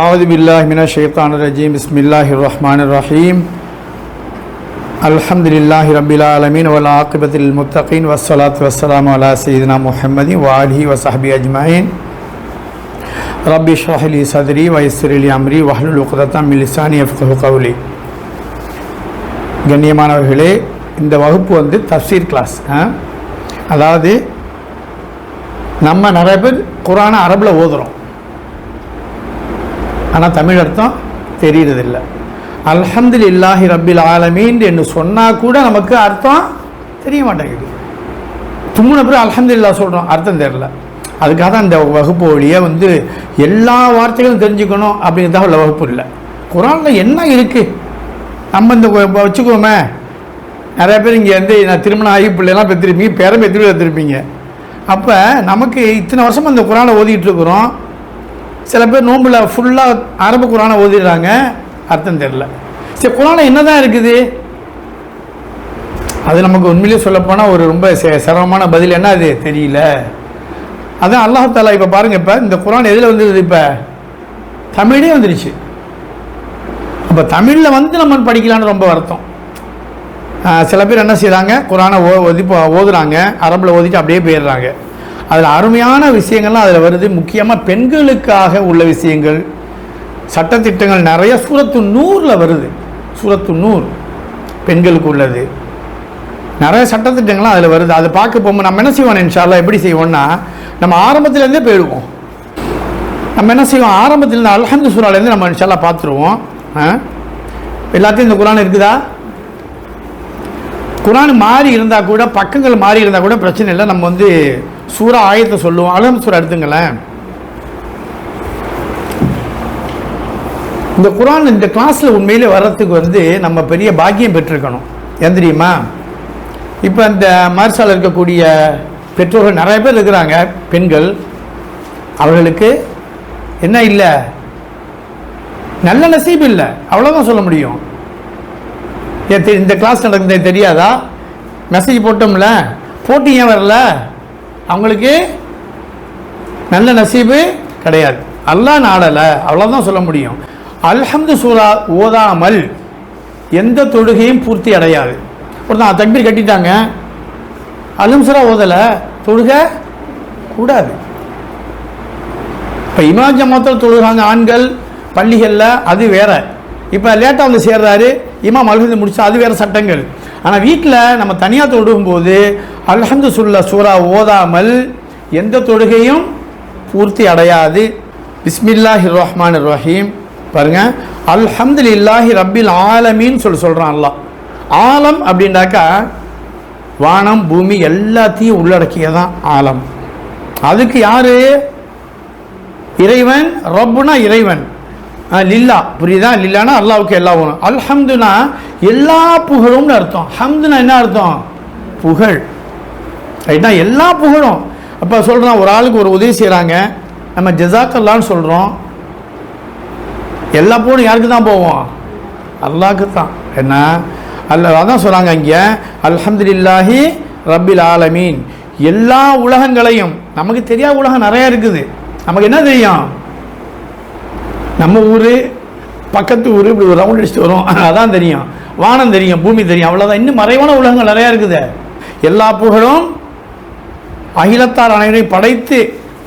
أعوذ بالله من الشيطان الرجيم بسم الله الرحمن الرحيم الحمد لله رب العالمين والعاقبة للمتقين والصلاة والسلام على سيدنا محمد وآله وصحبه أجمعين رب اشرح لي صدري ويسر لي أمري واحلل عقدة من لساني يفقهوا قولي. கண்ணியமானவர்களே, இந்த வகுப்பு வந்து தஃப்சீர் கிளாஸ். அதாவது நம்ம நிறைய பேர் குர்ஆனை அரபில் ஓதுறோம், ஆனால் தமிழ் அர்த்தம் தெரிகிறதில்லை. அல்ஹம்துலில்லாஹி ரப்பில் ஆலமீன் என்று சொன்னால் கூட நமக்கு அர்த்தம் தெரிய மாட்டேங்குது. தும்முன பிறகு அல்ஹம்துலில்லாஹ் சொல்கிறோம், அர்த்தம் தெரியல. அதுக்காக தான் இந்த வகுப்பு வழியாக வந்து எல்லா வார்த்தைகளும் தெரிஞ்சுக்கணும் அப்படிங்கிறதாக உள்ள வகுப்பு இல்லை. குர்ஆனில் என்ன இருக்குது நம்ம இந்த வச்சுக்கோமே. நிறைய பேர் இங்கே வந்து நான் திருமணம் ஆகி பிள்ளைலாம் பெற்றிருப்பீங்க, பேரம் பெற்றிருப்பீங்க. அப்போ நமக்கு இத்தனை வருஷமாக இந்த குர்ஆனை ஓதிட்டு இருக்கிறோம். சில பேர் நோம்பில் ஃபுல்லாக அரபு குர்ஆனை ஓதிடுறாங்க, அர்த்தம் தெரியல. சரி, குர்ஆனில் என்ன தான் இருக்குது? அது நமக்கு உண்மையிலே சொல்லப்போனால் ஒரு ரொம்ப சிரமமான பதில். என்ன அது தெரியல. அதான் அல்லாஹ் தஆலா இப்போ பாருங்கள், இப்போ இந்த குர்ஆன் எதில் வந்துடுது? இப்போ தமிழே வந்துடுச்சு. அப்போ தமிழில் வந்து நம்ம படிக்கலான்னு ரொம்ப வருத்தம். சில பேர் என்ன செய்கிறாங்க, குர்ஆனை ஓதுறாங்க, அரபில் ஓதிட்டு அப்படியே போயிடுறாங்க. அதில் அருமையான விஷயங்கள்லாம் அதில் வருது. முக்கியமாக பெண்களுக்காக உள்ள விஷயங்கள், சட்டத்திட்டங்கள் நிறைய சூரத்து நூறில் வருது. சூரத்து நூர் பெண்களுக்கு உள்ளது, நிறைய சட்டத்திட்டங்கள்லாம் அதில் வருது. அதை பார்க்க போகும்போது நம்ம என்ன செய்வோம், இன்ஷா அல்லாஹ் எப்படி செய்வோம்னா, நம்ம ஆரம்பத்துலேருந்தே போயிடுவோம். நம்ம என்ன செய்வோம், ஆரம்பத்துலேருந்து அல்ஹம்து சூராலேருந்து நம்ம இன்ஷா அல்லாஹ் பார்த்துருவோம். எல்லாத்தையும் இந்த குர்ஆன் இருக்குதா? குர்ஆன் மாறி இருந்தால் கூட, பக்கங்கள் மாறி இருந்தால் கூட பிரச்சனை இல்லை. நம்ம வந்து சூரா ஆயத்தை சொல்லுவோம். அல்ஹம்து சூரா எடுத்துங்களேன். இந்த குர்ஆன் இந்த கிளாஸில் உண்மையிலே வர்றதுக்கு வந்து நம்ம பெரிய பாக்கியம் பெற்றிருக்கணும். ஏன் தெரியுமா? இப்போ இந்த மர்சால் இருக்கக்கூடிய பெற்றோர்கள் நிறைய பேர் இருக்கிறாங்க, பெண்கள். அவர்களுக்கு என்ன இல்லை, நல்ல நசீப் இல்லை, அவ்வளோதான் சொல்ல முடியும். இந்த கிளாஸ் நடக்குது தெரியாதா? மெசேஜ் போட்டோம்ல, போட்டு ஏன் வரல? அவங்களுக்கு நல்ல நசீபு கிடையாது, அல்லாஹ் நாடலை, அவ்வளோதான் சொல்ல முடியும். அல்ஹம்து சூரா ஓதாமல் எந்த தொழுகையும் பூர்த்தி அடையாது. ஒருத்தன் தக்பீர் கட்டிட்டாங்க, அல்ஹம்து சூரா ஓதலை, தொழுகை கூடாது. இப்போ இமாம் ஜமாத்தில் தொழுகாங்க ஆண்கள் பள்ளிகளில், அது வேற. இப்போ லேட்டாக வந்து சேர்றாரு, இமாம் அல்ஹம்து முடிச்சா அது வேறு சட்டங்கள். ஆனால் வீட்டில் நம்ம தனியாக தொழுகும்போது அல்ஹம்து சூரா ஓதாமல் எந்த தொழுகையும் பூர்த்தி அடையாது. பிஸ்மில்லாஹிர் ரஹ்மானிர் ரஹீம் பாருங்க, அல்ஹம்துலில்லாஹி ரப்பில் ஆலமீன் சொல்கிறான் அல்லாஹ். ஆலம் அப்படின்னாக்கா வானம் பூமி எல்லாத்தையும் உள்ளடக்கியதான் ஆலம். அதுக்கு யாரு? இறைவன். ரப்புனா இறைவன், லில்லா, புரியுதா? லில்லானா அல்லாவுக்கு எல்லா வரும். அல்ஹம்துனா எல்லா புகழும்னு அர்த்தம். ஹம்துனா என்ன அர்த்தம்? புகழ், ரைட்டா? எல்லா புகழும். அப்போ சொல்கிறான், ஒரு ஆளுக்கு ஒரு உதவி செய்கிறாங்க, நம்ம ஜஸாக்கல்லான்னு சொல்கிறோம். எல்லா புகழும் யாருக்கு தான் போவோம்? அல்லாஹ்க்கு தான். என்ன அல்லாஹ் தான் சொல்கிறாங்க இங்கே, அல்ஹம்துலில்லாஹி ரப்பில் ஆலமீன். எல்லா உலகங்களையும், நமக்கு தெரியாத உலகம் நிறையா இருக்குது. நமக்கு என்ன தெரியும்? நம்ம ஊர், பக்கத்து ஊர், இப்படி ஒரு ரவுண்ட் அடிச்சுட்டு வரும், அதான் தெரியும். வானம் தெரியும், பூமி தெரியும், அவ்வளோதான். இன்னும் மறைவான உலகங்கள் நிறையா இருக்குது. எல்லா புகழும் அகிலத்தார் அனைவரையும் படைத்து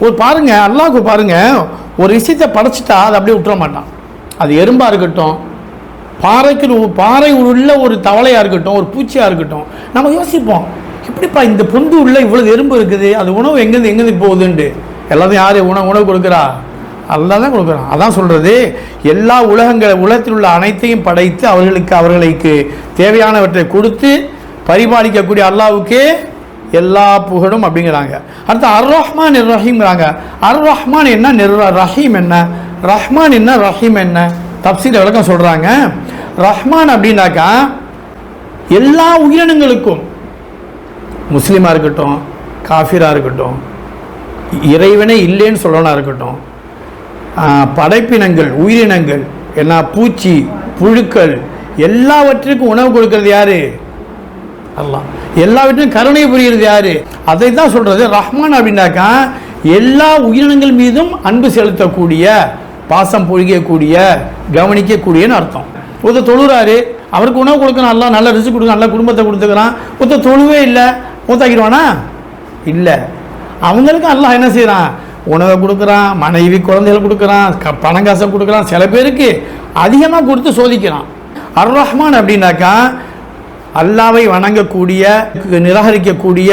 ஒரு பாருங்க, அல்லாஹ்வுக்கு பாருங்க, ஒரு விஷயத்தை படைச்சிட்டா அதை அப்படியே விட்டுற மாட்டான். அது எறும்பாக இருக்கட்டும், பாறை உள்ள ஒரு தவளையாக இருக்கட்டும், ஒரு பூச்சியாக இருக்கட்டும், நம்ம யோசிப்போம், எப்படிப்பா இந்த பொந்து உள்ள இவ்வளோ எறும்பு இருக்குது, அது உணவு எங்கேருந்து போகுதுன்ட்டு. எல்லாத்தையும் யார் உணவு கொடுக்குறா? அல்லாஹ் தான் கொடுக்குறான். அதான் சொல்கிறது, எல்லா உலகத்தில் உள்ள அனைத்தையும் படைத்து அவர்களுக்கு தேவையானவற்றை கொடுத்து பரிபாலிக்கக்கூடிய அல்லாஹ்வுக்கே எல்லா புகழும் அப்படிங்கிறாங்க. அடுத்து அர் ரஹ்மான் இர் ரஹீம்ங்கிறாங்க. அர் ரஹ்மான் என்ன, ரஹீம் என்ன? ரஹ்மான் என்ன, ரஹீம் என்ன? தப்சீர் விளக்கம் சொல்கிறாங்க. ரஹ்மான் அப்படின்னாக்கா எல்லா உயிரினங்களுக்கும், முஸ்லீமாக இருக்கட்டும், காஃபிராக இருக்கட்டும், இறைவனே இல்லைன்னு சொல்லனா இருக்கட்டும், படைப்பினங்கள், உயிரினங்கள், என்ன பூச்சி புழுக்கள் எல்லாவற்றிற்கும் உணவு கொடுக்கறது யாரு? அல்லாஹ். எல்லாவற்றையும் கருணை புரிகிறது யாரு? அதை தான் சொல்றது ரஹ்மான் அப்படின்னாக்கா எல்லா உயிரினங்கள் மீதும் அன்பு செலுத்தக்கூடிய, பாசம் பொழிக்கக்கூடிய, கவனிக்கக்கூடியன்னு அர்த்தம். ஒருத்தர் தொழுறாரு, அவருக்கு உணவு கொடுக்கணும், எல்லாம் நல்ல ரிஸ்க் கொடுக்கணும், நல்ல குடும்பத்தை கொடுத்துக்கிறான். ஒருத்தர் தொழுவே இல்லை, மூத்தாக்கிடுவானா? இல்லை. அவங்களுக்கு அல்லாஹ் என்ன செய்கிறான்? உணவை கொடுக்குறான், மனைவி குழந்தைகள் கொடுக்குறான், பணம் காசை கொடுக்குறான். சில பேருக்கு அதிகமாக கொடுத்து சோதிக்கிறான். அர் ரஹ்மான் அப்படின்னாக்கா அல்லாவை வணங்கக்கூடிய, நிராகரிக்கக்கூடிய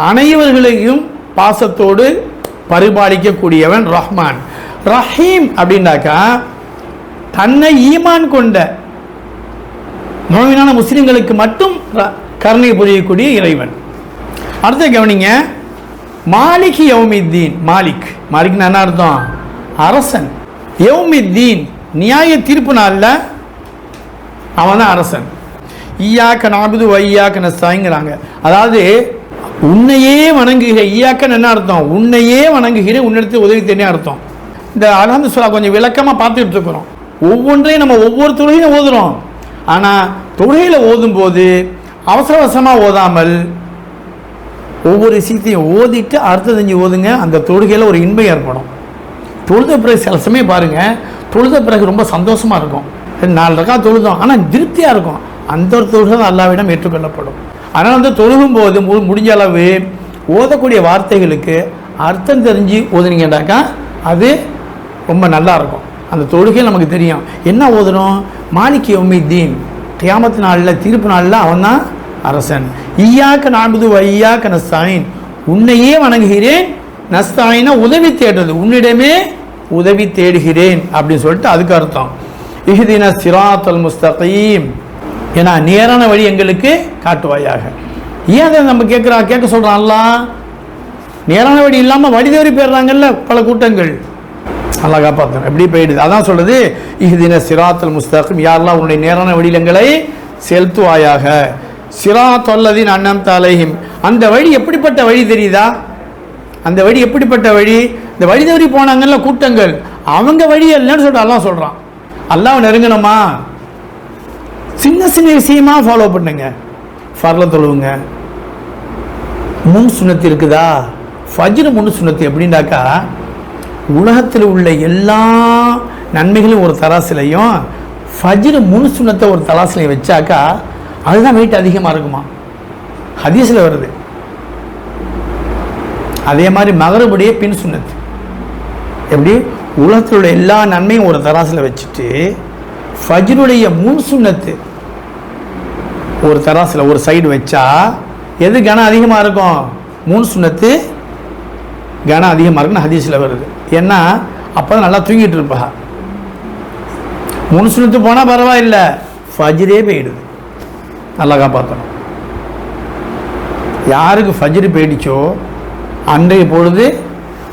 அனைவர்களையும் பாசத்தோடு பரிபாலிக்கக்கூடியவன் ரஹ்மான். ரஹீம் அப்படின்னாக்கா தன்னை ஈமான் கொண்ட முஃமினான முஸ்லிம்களுக்கு மட்டும் கருணை புரியக்கூடிய இறைவன். அடுத்த கவனிங்க, மாலிக் யௌமித்தீன். மாலிக்னா என்ன அர்த்தம்? அரசன். யௌமித்தீன் நியாய தீர்ப்பு நாள்ல அவன் தான் அரசன். ஈயாக்க நஅபுது வ ஈயாக்க நஸ்தாயின்ங்கறாங்க. அதாவது உன்னையே வணங்குகிற, ஈயாக்கன்னு என்ன அர்த்தம்? உன்னையே வணங்குகிற, உன்னிடத்தில் உதவி தேடி அர்த்தம். இந்த அல்ஹம்து சூரா கொஞ்சம் விளக்கமாக பார்த்துட்டு இருக்கிறோம். ஒவ்வொன்றையும் நம்ம ஒவ்வொரு தொழுகையும் ஓதுறோம். ஆனால் தொழுகையில் ஓதும்போது அவசர அவசரமாக ஓதாமல் ஒவ்வொரு விஷயத்தையும் ஓதிட்டு அடுத்த செஞ்சு ஓதுங்க. அந்த தொழுகையில் ஒரு இன்பம் ஏற்படும். தொழுத பிறகு சில சமயம் பாருங்கள், தொழுத பிறகு ரொம்ப சந்தோஷமாக இருக்கும். 4 ரக்காத் தொழுதோம், ஆனால் திருப்தியாக இருக்கும். அந்த ஒரு தொழுகை அல்லாஹ்விடம் ஏற்றுக்கொள்ளப்படும். அதனால் வந்து தொழுகும்போது முடிஞ்ச அளவு ஓதக்கூடிய வார்த்தைகளுக்கு அர்த்தம் தெரிஞ்சு ஓதுனீங்கன்னாக்கா அது ரொம்ப நல்லா இருக்கும். அந்த தொழுகை நமக்கு தெரியும் என்ன ஓதுறோம். மாலிக் யௌமித்தீன், கியாமத் நாளில், தீர்ப்பு நாளில் அவன் தான் அரசன். ஈயாக்க நஅபுது வ ஈயாக்க நஸ்தாயின், உன்னையே வணங்குகிறேன். நஸ்தாயினா உதவி தேடுறது, உன்னிடமே உதவி தேடுகிறேன் அப்படின்னு சொல்லிட்டு அதுக்கு அர்த்தம். இஹ்தின சிராத்தல் முஸ்தகீம், ஏன்னா நேரான வழி எங்களுக்கு காட்டுவாயாக. ஏன் அதை நம்ம கேட்க சொல்கிறான் அல்லாஹ்? நேரான வழி இல்லாமல் வழி தவறி போயிடுறாங்கல்ல பல கூட்டங்கள். அல்லாஹ் காப்பாற்றணும். எப்படி போயிடுது? அதான் சொல்லுது, இஹ்தின சிராத்தல் முஸ்தகீம், யாரெல்லாம் உன்னுடைய நேரான வழியில் எங்களை செலுத்துவாயாக. சிராத்தல்லதீன அன்அம்த அலைஹிம், அந்த வழி எப்படிப்பட்ட வழி தெரியுதா? அந்த வழி எப்படிப்பட்ட வழி? இந்த வழி தவறி போனாங்கல்ல கூட்டங்கள், அவங்க வழி இல்லைன்னு சொல்லிட்டு அல்லாஹ் சொல்கிறான். அல்லாஹ் நெருங்கணுமா? சின்ன சின்ன விஷயமா ஃபாலோ பண்ணுங்க. ஃபர்ல தொழுவுங்க. முன் சுன்னத்து இருக்குதா? ஃபஜ்ர் முன் சுன்னத்து எப்படின்னாக்கா, உலகத்தில் உள்ள எல்லா நன்மைகளும் ஒரு தராசிலையும் ஃபஜ்ர் முன் சுன்னத்தை ஒரு தராசிலையும் வச்சாக்கா அதுதான் வெயிட் அதிகமாக இருக்குமா. ஹதீஸில் வருது. அதே மாதிரி மகரிபுடைய பின் சுன்னத்து எப்படி, உலகத்தில் உள்ள எல்லா நன்மையும் ஒரு தராசில் வச்சுட்டு ஃபஜ்ருடைய முன் சுன்னத்து ஒரு தராசில் ஒரு சைடு வச்சா எது கனம் அதிகமாக இருக்கும்? முன் சுன்னத்து கனம் அதிகமாக இருக்குன்னு ஹதீஸில் வருது. ஏன்னா அப்போ தான் நல்லா தூங்கிட்டு இருப்பா. முன் சுன்னத்து போனால் பரவாயில்லை, ஃபஜ்ரே போயிடுது. நல்லா காப்பாற்றணும். யாருக்கு ஃபஜ்ரு போயிடுச்சோ அன்றைய பொழுது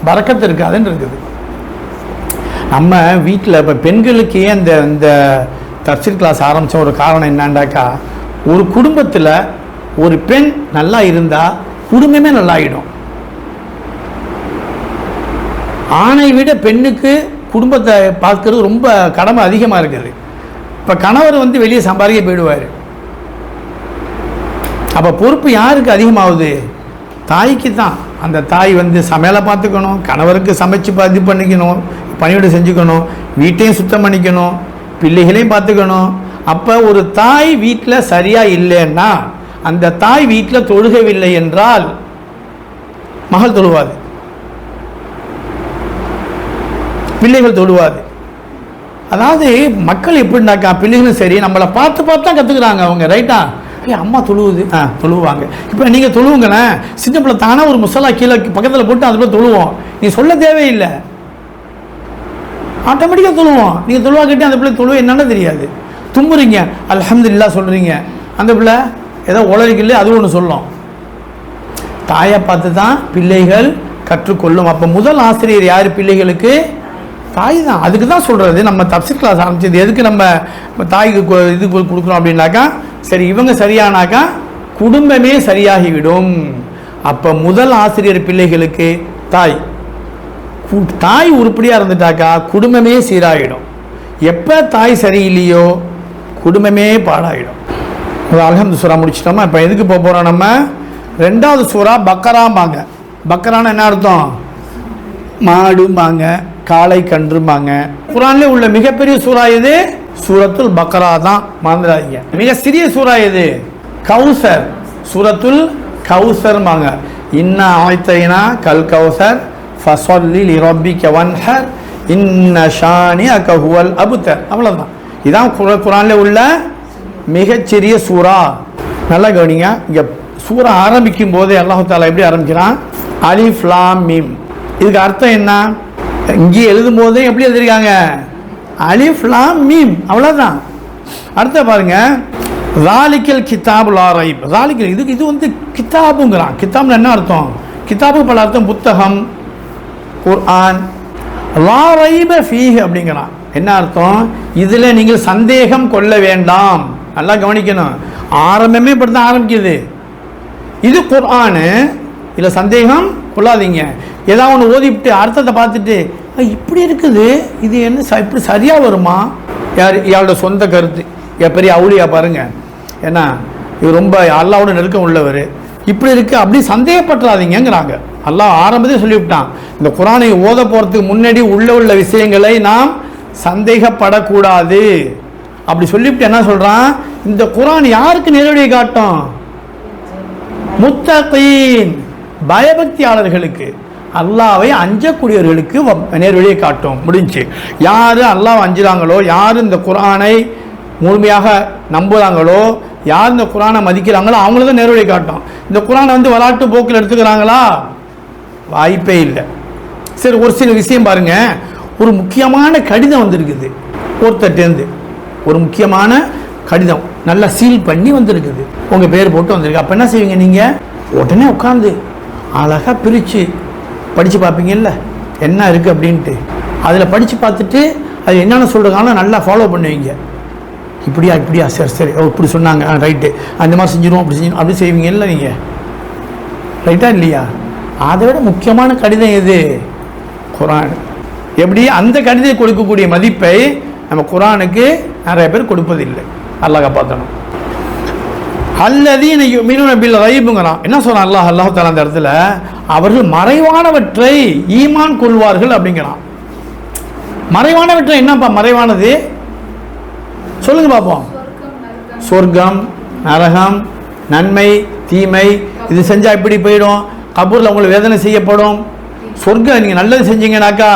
பரக்கத்து இருக்காதுன்னு இருக்குது. நம்ம வீட்டில் இப்போ பெண்களுக்கு ஏன் இந்த தஃசீர் கிளாஸ் ஆரம்பித்த ஒரு காரணம் என்னண்டாக்கா, ஒரு குடும்பத்தில் ஒரு பெண் நல்லா இருந்தால் குடும்பமே நல்லாயிடும். ஆணை விட பெண்ணுக்கு குடும்பத்தை பார்க்கறது ரொம்ப கடமை அதிகமாக இருக்குது. இப்போ கணவர் வந்து வெளியே சம்பாதிக்க போயிடுவார். அப்போ பொறுப்பு யாருக்கு அதிகமாகுது? தாய்க்கு தான். அந்த தாய் வந்து சமையலை பார்த்துக்கணும், கணவருக்கு சமைச்சு இது பண்ணிக்கணும், பணிவிடை செஞ்சுக்கணும், வீட்டையும் சுத்தம் பண்ணிக்கணும், பிள்ளைகளையும் பார்த்துக்கணும். அப்போ ஒரு தாய் வீட்டில் சரியாக இல்லைன்னா, அந்த தாய் வீட்டில் தொழுகவில்லை என்றால் மகள் தொழுவாது, பிள்ளைகள் தொழுவாது. அதாவது மக்கள் எப்படின்னாக்கா, பிள்ளைகளும் சரி நம்மளை பார்த்து தான் கற்றுக்குறாங்க அவங்க. ரைட்டா, அம்மா தொழுவுது, தொழுவாங்க. இப்போ நீங்கள் தொழுவுங்களேன், சின்ன பிள்ளை தானே ஒரு முசலா கீழே பக்கத்தில் போட்டு அது போய் தொழுவோம். நீ சொல்ல தேவையில்லை, ஆட்டோமேட்டிக்காக தொழுவோம். நீங்கள் தொழுவாக்கிட்டே அந்த பிள்ளை தொழுவ என்னன்னு தெரியாது. தும்புறீங்க, அல்ஹம்துலில்லாஹ் சொல்கிறீங்க, அந்த பிள்ளை ஏதோ உளறிக்கல அது ஒன்று சொல்லும். தாயை பார்த்து தான் பிள்ளைகள் கற்றுக்கொள்ளும். அப்போ முதல் ஆசிரியர் யார் பிள்ளைகளுக்கு? தாய் தான். அதுக்கு தான் சொல்கிறது நம்ம தஃசீர் கிளாஸ் ஆரம்பிச்சது. எதுக்கு நம்ம தாய்க்கு இது கொடுக்குறோம் அப்படின்னாக்கா, சரி இவங்க சரியானாக்கா குடும்பமே சரியாகிவிடும். அப்போ முதல் ஆசிரியர் பிள்ளைகளுக்கு தாய். தாய் உருப்படியாக இருந்துட்டாக்கா குடும்பமே சீராகிடும். எப்போ தாய் சரியில்லையோ குடும்பமே பாடாகிடும். அல்ஹம்து சூரா முடிச்சிட்டோமா? இப்போ எதுக்கு போக போகிறோம்? நம்ம 2வது சூரா பக்கராம்பாங்க. பக்கரான்னு என்ன அர்த்தம்? மாடும்பாங்க, காளை கன்றுமாங்க. குர்ஆன்ல உள்ள மிகப்பெரிய சூரா எது? சூரத்துல் பக்ரா தான், மறந்துடாதீங்க. மிக சிறிய சூரா எது? கௌசர், சூரத்துல் கௌசர்மாங்க. இன்னா ஆய்தைனா கல் கௌசர் ஃபஸல்லி லிரப்பிக வன்ஹர் இன்ன ஷானிஅக ஹுவல் அப்தர். அவ்வளவுதான். இதான் குர்ஆன்ல உள்ள மிகச்சிறிய சூரா. நல்லா கவனிங்க. இங்க சூரா ஆரம்பிக்கும் போது அல்லாஹ் தஆலா எப்படி ஆரம்பிக்கிறான்? அலிஃப் லாம் மீம். இதுக்கு அர்த்தம் என்ன? இங்கே எழுதும் போதே எப்படி எழுதிருக்காங்க? அலிஃப் லாம் மீம், அவ்வளவுதான். அர்த்தம் பாருங்க. ராலிக்கல் கிதாபு லா ரைப். ராலிக்கல் இது வந்து கிதாபுங்கிறான். கிதாப்னு என்ன அர்த்தம்? கிதாபு பல அர்த்தம், புத்தகம், குர்ஆன். லா ரைப ஃபீஹ் அப்படிங்கிறான். என்ன அர்த்தம்? இதில் நீங்கள் சந்தேகம் கொள்ள வேண்டாம். நல்லா கவனிக்கணும். ஆரம்பமே இப்படி தான் ஆரம்பிக்குது. இது குர்ஆனு, இதில் சந்தேகம் கொள்ளாதீங்க. ஏதாவது ஒன்று ஓதிவிட்டு அர்த்தத்தை பார்த்துட்டு இப்படி இருக்குது, இது என்ன இப்படி சரியாக வருமா? யாரோட சொந்த கருத்து. பெரிய அவுளியா பாருங்க, ஏன்னா இவர் ரொம்ப அல்லாவோட நெருக்கம் உள்ளவர், இப்படி இருக்கு அப்படி சந்தேகப்பட்டுறாதீங்கிறாங்க. அல்லாஹ் ஆரம்பத்தையும் சொல்லிவிட்டான், இந்த குர்ஆனை ஓத போகிறதுக்கு முன்னாடி உள்ள விஷயங்களை நாம் சந்தேகப்படக்கூடாது அப்படி சொல்லிவிட்டு என்ன சொல்றான்? இந்த குர்ஆன் யாருக்கு நேரடியை காட்டும்? முத்தகீன், பயபக்தியாளர்களுக்கு, அல்லாவை அஞ்சக்கூடியவர்களுக்கு நேர்வழியை காட்டும். முடிஞ்சு. யார் அல்லாஹ் அஞ்சுறாங்களோ, யார் இந்த குர்ஆனை முழுமையாக நம்புகிறாங்களோ, யார் இந்த குர்ஆனை மதிக்கிறாங்களோ அவங்களுக்கு தான் நேர்வழி காட்டும். இந்த குர்ஆனை வந்து விளையாட்டு போக்கில் எடுத்துக்கிறாங்களா? வாய்ப்பே இல்லை. சரி, ஒரு சில விஷயம் பாருங்க. ஒரு முக்கியமான கடிதம் வந்திருக்குது ஒருத்தர்ட்டேருந்து. ஒரு முக்கியமான கடிதம் நல்லா சீல் பண்ணி வந்திருக்குது, உங்கள் பேர் போட்டு வந்திருக்கு. அப்போ என்ன செய்வீங்க நீங்கள்? உடனே உட்காந்து அழகாக பிரித்து படித்து பார்ப்பீங்கல்ல என்ன இருக்குது அப்படின்ட்டு. அதில் படித்து பார்த்துட்டு அது என்னென்ன சொல்கிறாங்களோ நல்லா ஃபாலோ பண்ணுவீங்க. இப்படியா இப்படியா, சரி சரி, இப்படி சொன்னாங்க, ரைட்டு, அந்த மாதிரி செஞ்சிடுவோம், அப்படி செஞ்சிடும், அப்படி செய்வீங்க இல்லை நீங்கள்? ரைட்டா இல்லையா? அதை விட முக்கியமான கடிதம் எது? குர்ஆன். எப்படி அந்த கடிதத்தை கொடுக்கக்கூடிய மதிப்பை நம்ம குர்ஆனுக்கு நிறைய பேர் கொடுப்பதில்லை. அல்லாஹ் காப்பாற்றணும். அல்லதீன யுமினூன பில் கைபுங்கிறான். என்ன சொல்றான் அல்லாஹ் தஆலா அந்த இடத்துல? அவர்கள் மறைவானவற்றை ஈமான் கொள்வார்கள் அப்படிங்கிறான். மறைவானவற்றை என்னப்பா மறைவானது? சொல்லுங்க பார்ப்போம். சொர்க்கம், நரகம், நன்மை, தீமை, இது செஞ்சா இப்படி போயிடும், கபூர்ல உங்களுக்கு வேதனை செய்யப்படும், சொர்க்கம் நீங்க நல்லது செஞ்சீங்கன்னாக்கா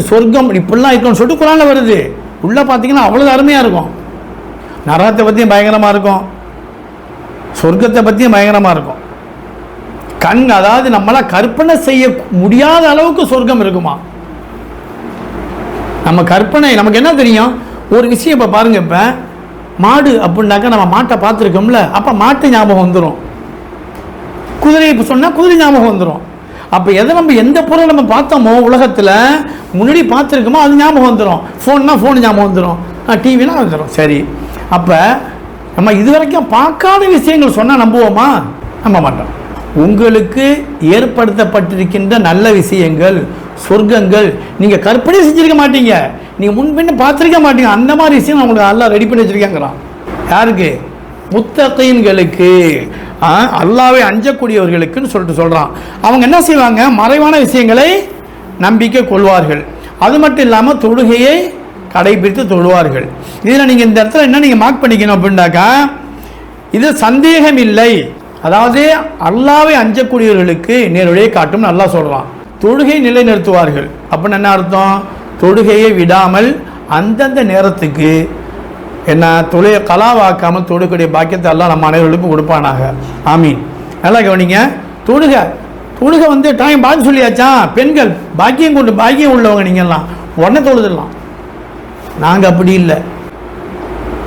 சொர்க்கம் இப்படிலாம் இருக்கும்னு சொல்லிட்டு குர்ஆன்ல வருது. உள்ள பார்த்தீங்கன்னா அவ்வளவு அருமையா இருக்கும். நரகத்தை பற்றியும் பயங்கரமாக இருக்கும், சொர்க்கத்தை பற்றியும் பயங்கரமாக இருக்கும். அதாவது நம்மளால் கற்பனை செய்ய முடியாத அளவுக்கு சொர்க்கம் இருக்குமா? நம்ம கற்பனை, நமக்கு என்ன தெரியும்? ஒரு விஷயம் இப்போ பாருங்க, இப்போ மாடு அப்படின்னாக்கா நம்ம மாட்டை பார்த்துருக்கோம்ல, அப்போ மாட்டு ஞாபகம் வந்துடும். குதிரை இப்போ சொன்னால் குதிரை ஞாபகம் வந்துடும். அப்போ எதை நம்ம எந்த பொருள் நம்ம பார்த்தோமோ உலகத்தில் முன்னாடி பார்த்துருக்கோமோ அது ஞாபகம் வந்துடும். ஃபோன்னா ஃபோன் ஞாபகம் வந்துடும், டிவினா வந்துடும். சரி, அப்போ நம்ம இதுவரைக்கும் பார்க்காத விஷயங்கள் சொன்னால் நம்புவோமா? நம்ப மாட்டோம். உங்களுக்கு ஏற்படுத்தப்பட்டிருக்கின்ற நல்ல விஷயங்கள், சொர்க்கங்கள் நீங்கள் கற்பனை செஞ்சுருக்க மாட்டீங்க, நீங்கள் முன்பின்னு பார்த்துருக்க மாட்டீங்க. அந்த மாதிரி விஷயம் உங்களுக்கு அல்லாஹ் ரெடி பண்ணி வச்சுருக்காங்கிறான். யாருக்கு? முத்தகீன்களுக்கு, அல்லாஹ்வை அஞ்சக்கூடியவர்களுக்குன்னு சொல்லிட்டு சொல்கிறான். அவங்க என்ன செய்வாங்க? மறைவான விஷயங்களை நம்பிக்கை கொள்வார்கள். அது மட்டும் இல்லாமல் தொழுகையை கடைபிடித்து தொழுவார்கள். இதில் நீங்கள் இந்த இடத்துல என்ன நீங்கள் மார்க் பண்ணிக்கணும் அப்படின்னாக்கா, இது சந்தேகம் இல்லை, அதாவது அல்லாஹ்வை அஞ்சக்கூடியவர்களுக்கு நேர்வழியை காட்டும்னு அல்லாஹ் சொல்கிறான். தொழுகை நிலைநிறுத்துவார்கள் அப்படின்னு என்ன அர்த்தம்? தொழுகையை விடாமல் அந்தந்த நேரத்துக்கு என்ன தொழுகை கலாவாக்காமல் தொழுகக்கூடிய பாக்கியத்தை அல்லாஹ் நம்ம அனைவர்களுக்கும் கொடுப்பானாக. ஆமீன். நல்லா கவனிங்க. தொழுகை வந்து டைம் பார்த்து சொல்லியாச்சா? பெண்கள் பாக்கியம் உள்ளவங்க நீங்கள்லாம் உடனே தொழுதுடலாம். நாங்கள் அப்படி இல்லை.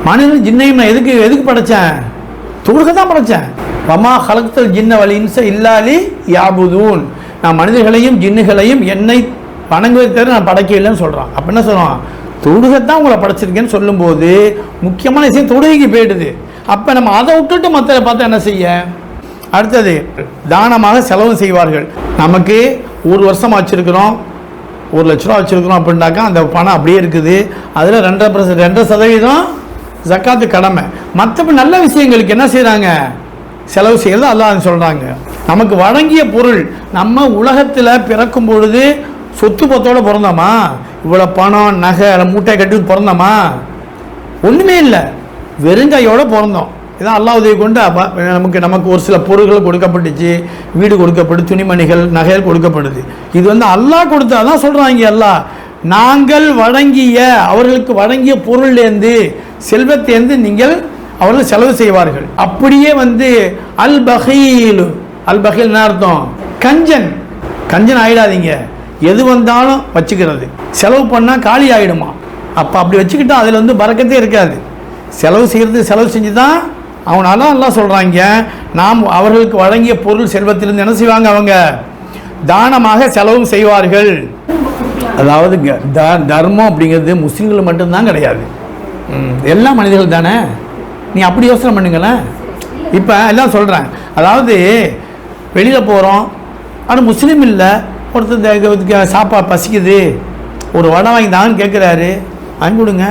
மனிதன் ஜின்னையும் நான் எதுக்கு படைத்தேன்? தொழுகை தான் படைத்தேன். வமா ஹலக்தல் ஜின்ன வல் இன்ஸ இல்லாலி யாபுதூன். நான் மனிதர்களையும் ஜின்னுகளையும் என்னை வணங்குவதை தவிர நான் படைக்கலைன்னு சொல்கிறான். அப்போ என்ன சொல்கிறான்? தொழுகைத்தான் உங்களை படைச்சிருக்கேன்னு சொல்லும்போது முக்கியமான விஷயம் தொழுகைக்கு போயிடுது. அப்போ நம்ம அதை விட்டுட்டு மற்றதை பார்த்தா என்ன செய்ய? அடுத்தது தானமாக செலவு செய்வார்கள். நமக்கு ஒரு வருஷம் வச்சுருக்கிறோம், 1 லட்ச ரூபா வச்சுருக்கிறோம் அப்படின்னாக்கா அந்த பணம் அப்படியே இருக்குது. அதில் 2% ஜக்காத்து கடமை. மற்றபடி நல்ல விஷயங்களுக்கு என்ன செய்கிறாங்க? செலவு செய்கிறது அல்லாஹ் சொல்கிறாங்க. நமக்கு வழங்கிய பொருள், நம்ம உலகத்தில் பிறக்கும் பொழுது சொத்து பத்தோடு பிறந்தோமா? இவ்வளோ பணம் நகை மூட்டை கட்டி பிறந்தோமா? ஒன்றுமே இல்லை, வெறுங்கையோடு பிறந்தோம். இதான் அல்லாஹ் உதவி கொண்டு நமக்கு ஒரு சில பொருட்கள் கொடுக்கப்பட்டுச்சு, வீடு கொடுக்கப்பட்டு, துணிமணிகள் நகைகள் கொடுக்கப்படுது. இது அல்லாஹ் கொடுத்தா தான் சொல்கிறாங்க. அல்லாஹ் நாங்கள் வழங்கிய, அவர்களுக்கு வழங்கிய பொருள்லேருந்து, செல்வத்தேர்ந்து நீங்கள் அவர்கள் செலவு செய்வார்கள். அப்படியே அல் பகீல், அல் பகீல் என்ன அர்த்தம்? கஞ்சன். கஞ்சன் ஆகிடாதீங்க, எது வந்தாலும் வச்சுக்கிறது. செலவு பண்ணால் காலி ஆகிடுமா? அப்போ அப்படி வச்சுக்கிட்டா அதில் பறக்கத்தே இருக்காது. செலவு செய்கிறது, செலவு செஞ்சு தான் அவனால எல்லாம் சொல்கிறாங்க. நாம் அவர்களுக்கு வழங்கிய பொருள் செல்வத்திலிருந்து என்ன செய்வாங்க? அவங்க தானமாக செலவும் செய்வார்கள். அதாவது தர்மம் அப்படிங்கிறது முஸ்லீம்கள் மட்டும்தான் கிடையாது, எல்லா மனிதர்கள் தானே. நீ அப்படி யோசனை பண்ணுங்களேன். இப்போ எல்லாம் சொல்கிறேன், அதாவது வெளியில் போகிறோம், ஆனால் முஸ்லீம் இல்லை, ஒருத்தர் சாப்பாடு பசிக்குது, ஒரு வடை வாங்கி தான்னு கேட்குறாரு, வாங்கி கொடுங்க.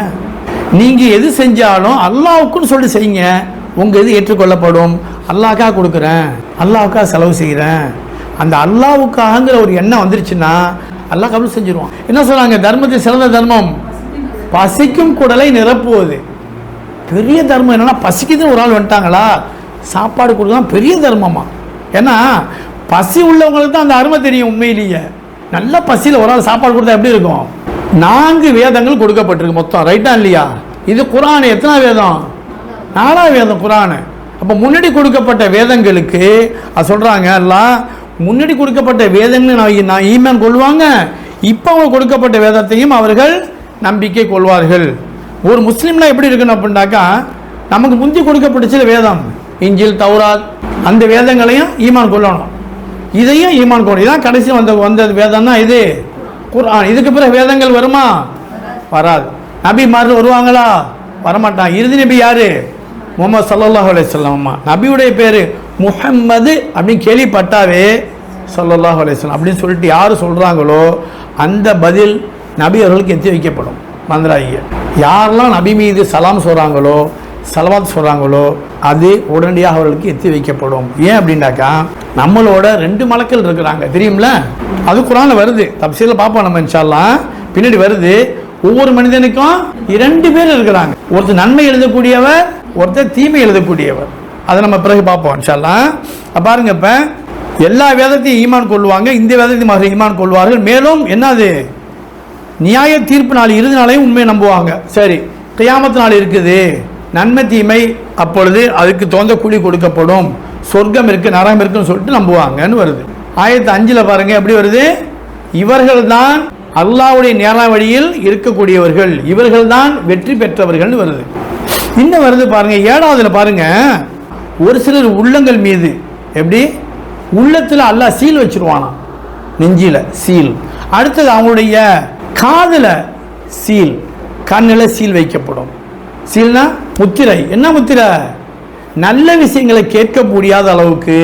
நீங்கள் எது செஞ்சாலும் அல்லாஹ்வுக்குன்னு சொல்லி செய்யுங்க, உங்கள் இது ஏற்றுக்கொள்ளப்படும். அல்லாஹ்க்காக கொடுக்குறேன், அல்லாஹ்வுக்காக செலவு செய்கிறேன், அந்த அல்லாஹ்வுக்காகங்கிற ஒரு எண்ணம் வந்துருச்சுன்னா அல்லாஹ் கபூல் செஞ்சிருவான். என்ன சொல்கிறாங்க? தர்மத்தில் சிறந்த தர்மம் பசிக்கும் குடலை நிரப்புவது. பெரிய தர்மம் என்னன்னா, பசிக்குதுன்னு ஒரு ஆள் வந்துட்டாங்களா, சாப்பாடு கொடுக்கலாம் பெரிய தர்மமா. ஏன்னா பசி உள்ளவங்களுக்கு தான் அந்த அருமை தெரியும். உண்மையிலேயே நல்ல பசியில் ஒரு ஆள் சாப்பாடு கொடுத்தா எப்படி இருக்கும்? 4 வேதங்கள் கொடுக்கப்பட்டிருக்கு மொத்தம், ரைட்டா இல்லையா? இது குர்ஆன் எத்தனை வேதம்? 4 வேதம் குர்ஆன். அப்போ முன்னாடி கொடுக்கப்பட்ட வேதங்களுக்கு அது சொல்கிறாங்க, எல்லாம் முன்னாடி கொடுக்கப்பட்ட வேதங்கள் நான் ஈமான் கொள்வாங்க, இப்போ அவங்க கொடுக்கப்பட்ட வேதத்தையும் அவர்கள் நம்பிக்கை கொள்வார்கள். ஒரு முஸ்லீம்லாம் எப்படி இருக்கணும் அப்படின்னாக்கா, நமக்கு முந்தி கொடுக்கப்பட்டுச்சு வேதம், இஞ்சில், தௌராத், அந்த வேதங்களையும் ஈமான் கொள்ளணும், இதையும் ஈமான் கொள்ளணும். இதான் கடைசி வந்த வேதம் தான் இது குர்ஆன். இதுக்கு பிறகு வேதங்கள் வருமா? வராது. நபிமார்கள் வருவாங்களா? வரமாட்டான். இறுதி நபி யாரு? முஹம்மது ஸல்லல்லாஹு அலைஹி வஸல்லம். நபியுடைய பேர் முஹம்மது அப்படின்னு கேள்விப்பட்டாவே ஸல்லல்லாஹு அலைஹி வஸல்லம் அப்படின்னு சொல்லிட்டு யார் சொல்கிறாங்களோ அந்த பதில் நபி அவர்களுக்கு எத்தி வைக்கப்படும். மந்திராகிய யாரெல்லாம் நபி மீது சலாம் சொல்கிறாங்களோ, சலவாத் சொல்கிறாங்களோ, அது உடனடியாக அவர்களுக்கு எத்தி வைக்கப்படும். ஏன் அப்படின்னாக்கா, நம்மளோட 2 மலக்கள் இருக்கிறாங்க தெரியும்ல, அது குர்ஆனில் வருது. தப்சீரில் பார்ப்போம் நம்ம இன்ஷா அல்லாஹ், பின்னாடி வருது. ஒவ்வொரு மனிதனுக்கும் 2 பேர் இருக்கிறாங்க, ஒருத்தர் நன்மை எழுதக்கூடியவர், ஒருத்தர் தீமை எழுதக்கூடியவர். அதை நம்ம பிறகு பார்ப்போம் இன்ஷா அல்லாஹ். பாருங்க, இப்போ எல்லா வேதத்தையும் ஈமான் கொள்வாங்க, இந்த வேதத்தையும் ஈமான் கொள்வார்கள். மேலும் என்னது? நியாய தீர்ப்பு நாள், இறுதி நாளையும் உண்மையை நம்புவாங்க. சரி, கியாமத் நாள் இருக்குது, நன்மை தீமை, அப்பொழுது அதுக்கு தகுந்த கூலி கொடுக்கப்படும், சொர்க்கம் இருக்குது நரகம் இருக்குன்னு சொல்லிட்டு நம்புவாங்கன்னு வருது. ஆயத்து 5 பாருங்க எப்படி வருது? இவர்கள் தான் அல்லாஹ்வுடைய நேரான வழியில் இருக்கக்கூடியவர்கள், இவர்கள் தான் வெற்றி பெற்றவர்கள் வருது. இன்னும் வருது பாருங்க, 7வதுல பாருங்க, ஒரு சிலர் உள்ளங்கள் மீது எப்படி உள்ளத்தில் அல்லாஹ் சீல் வச்சிருவானா, நெஞ்சில சீல். அடுத்தது அவங்களுடைய காதுல சீல், கண்ணில் சீல் வைக்கப்படும். சீல்னா முத்திரை. என்ன முத்திரை? நல்ல விஷயங்களை கேட்க முடியாத அளவுக்கு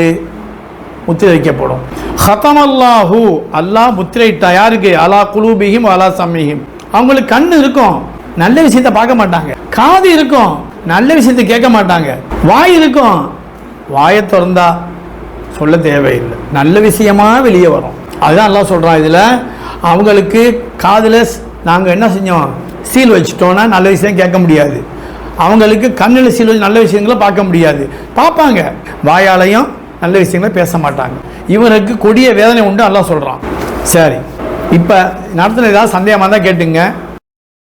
முத்திரை வைக்கப்படும். ஹதமல்லாஹு, அல்லாஹ் முத்திரையிட்டா யாருக்கு? அலா குலூபிஹிம் அலா சம்மிஹிம். அவங்களுக்கு கண் இருக்கும், நல்ல விஷயத்தை பார்க்க மாட்டாங்க. காது இருக்கும், நல்ல விஷயத்தை கேட்க மாட்டாங்க. வாய் இருக்கும், வாயை திறந்தா சொல்ல தேவையில்லை, நல்ல விஷயமா வெளியே வரும். அதுதான் அல்லாஹ் சொல்கிறான் இதில். அவங்களுக்கு காதில் நாங்கள் என்ன செஞ்சோம்? சீல் வச்சுட்டோன்னா நல்ல விஷயம் கேட்க முடியாது. அவங்களுக்கு கண்ணில் சீல் வச்சு நல்ல விஷயங்களை பார்க்க முடியாது. பார்ப்பாங்க, வாயாலையும் நல்ல விஷயங்களை பேச மாட்டாங்க. இவருக்கு கொடிய வேதனை உண்டு அல்லாஹ் சொல்கிறான். சரி, இப்போ நடத்துன ஏதாவது சந்தேகமாக தான் கேட்டுங்க.